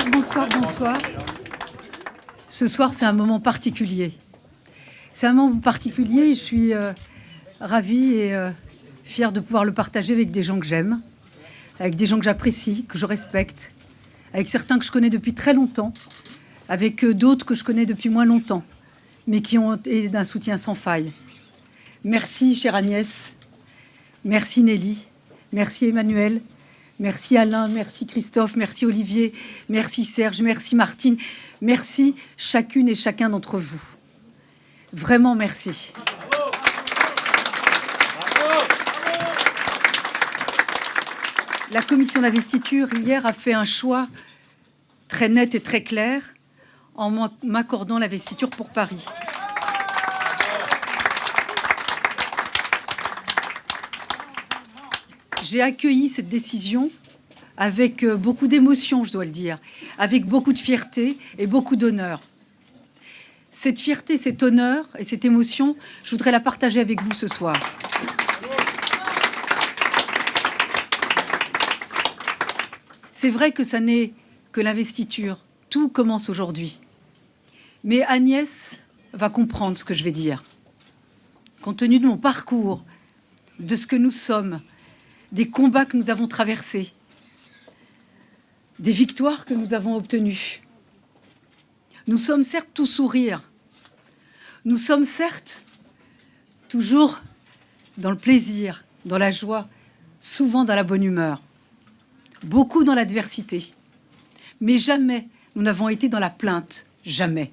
bonsoir. Ce soir, c'est un moment particulier. C'est un moment particulier et je suis ravie et fière de pouvoir le partager avec des gens que j'aime, avec des gens que j'apprécie, que je respecte, avec certains que je connais depuis très longtemps, avec d'autres que je connais depuis moins longtemps, mais qui ont été d'un soutien sans faille. Merci, chère Agnès. Merci, Nelly. Merci, Emmanuel. Merci, Alain. Merci, Christophe. Merci, Olivier. Merci, Serge. Merci, Martine. Merci, chacune et chacun d'entre vous. Vraiment, merci. La commission d'investiture, hier, a fait un choix très net et très clair en m'accordant l'investiture pour Paris. J'ai accueilli cette décision avec beaucoup d'émotion, je dois le dire, avec beaucoup de fierté et beaucoup d'honneur. Cette fierté, cet honneur et cette émotion, je voudrais la partager avec vous ce soir. C'est vrai que ça n'est que l'investiture. Tout commence aujourd'hui. Mais Agnès va comprendre ce que je vais dire. Compte tenu de mon parcours, de ce que nous sommes, des combats que nous avons traversés, des victoires que nous avons obtenues. Nous sommes certes tout sourire. Nous sommes certes toujours dans le plaisir, dans la joie, souvent dans la bonne humeur, beaucoup dans l'adversité. Mais jamais nous n'avons été dans la plainte, jamais.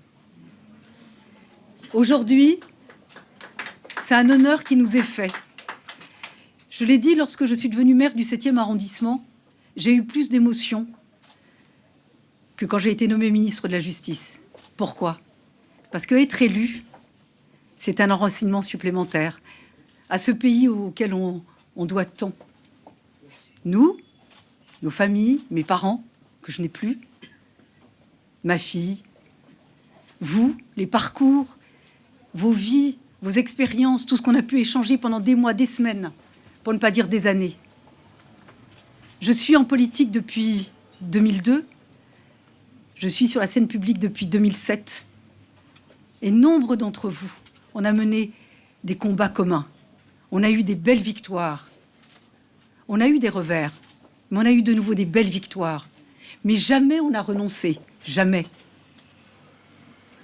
Aujourd'hui, c'est un honneur qui nous est fait. Je l'ai dit lorsque je suis devenue maire du 7e arrondissement, j'ai eu plus d'émotions que quand j'ai été nommée ministre de la Justice. Pourquoi ? Parce qu'être élu, c'est un enracinement supplémentaire à ce pays auquel on doit tant. Nous, nos familles, mes parents, que je n'ai plus, ma fille, vous, les parcours, vos vies, vos expériences, tout ce qu'on a pu échanger pendant des mois, des semaines, pour ne pas dire des années. Je suis en politique depuis 2002. Je suis sur la scène publique depuis 2007. Et nombre d'entre vous, on a mené des combats communs. On a eu des belles victoires. On a eu des revers, mais on a eu de nouveau des belles victoires. Mais jamais on n'a renoncé. Jamais.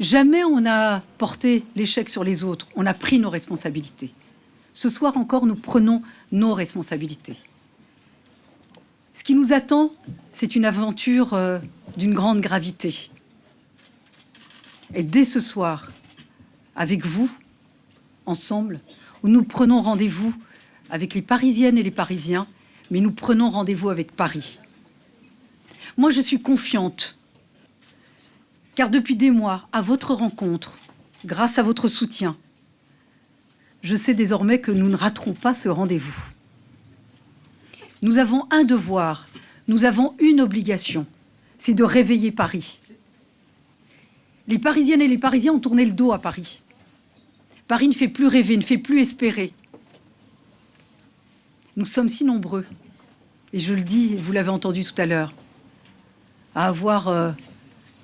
Jamais on a porté l'échec sur les autres. On a pris nos responsabilités. Ce soir encore, nous prenons nos responsabilités. Ce qui nous attend, c'est une aventure d'une grande gravité. Et dès ce soir, avec vous, ensemble, nous prenons rendez-vous avec les Parisiennes et les Parisiens, mais nous prenons rendez-vous avec Paris. Moi, je suis confiante, car depuis des mois, à votre rencontre, grâce à votre soutien, je sais désormais que nous ne raterons pas ce rendez-vous. Nous avons un devoir, nous avons une obligation, c'est de réveiller Paris. Les Parisiennes et les Parisiens ont tourné le dos à Paris. Paris ne fait plus rêver, ne fait plus espérer. Nous sommes si nombreux, et je le dis, vous l'avez entendu tout à l'heure, à avoir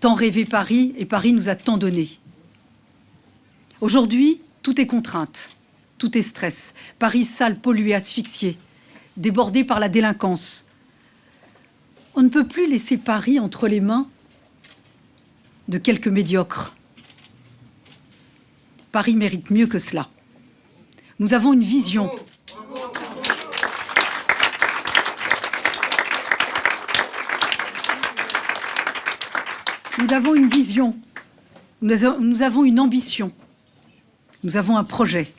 tant rêvé Paris, et Paris nous a tant donné. Aujourd'hui, tout est contrainte. Tout est stress. Paris sale, pollué, asphyxié, débordé par la délinquance. On ne peut plus laisser Paris entre les mains de quelques médiocres. Paris mérite mieux que cela. Nous avons une vision. Nous avons une vision. Nous avons une ambition. Nous avons un projet.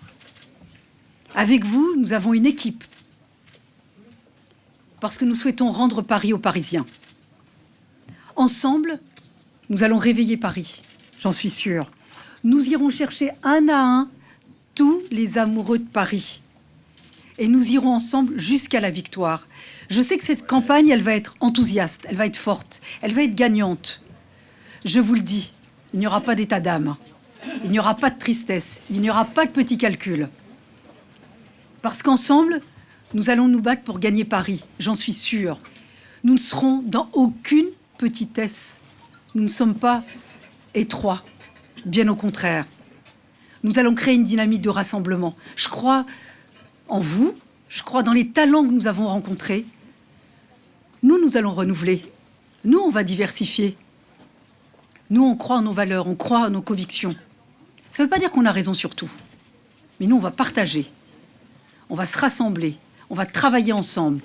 Avec vous, nous avons une équipe, parce que nous souhaitons rendre Paris aux Parisiens. Ensemble, nous allons réveiller Paris, j'en suis sûre. Nous irons chercher un à un tous les amoureux de Paris. Et nous irons ensemble jusqu'à la victoire. Je sais que cette campagne, elle va être enthousiaste, elle va être forte, elle va être gagnante. Je vous le dis, il n'y aura pas d'état d'âme, il n'y aura pas de tristesse, il n'y aura pas de petits calculs. Parce qu'ensemble, nous allons nous battre pour gagner Paris, j'en suis sûre. Nous ne serons dans aucune petitesse Nous ne sommes pas étroits, bien au contraire. Nous allons créer une dynamique de rassemblement. Je crois en vous, je crois dans les talents que nous avons rencontrés. Nous allons renouveler. Nous, on va diversifier. Nous, on croit en nos valeurs, on croit en nos convictions. Ça ne veut pas dire qu'on a raison sur tout. Mais nous, on va partager. On va se rassembler. On va travailler ensemble.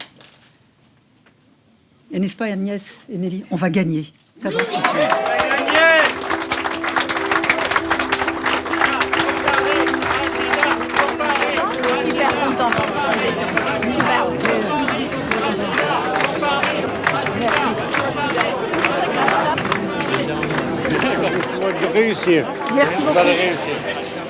Et n'est-ce pas, Agnès et Nelly? On va gagner. Ça, j'en suis sûre. Super content. Super. Réussir. Merci beaucoup. Vous allez réussir.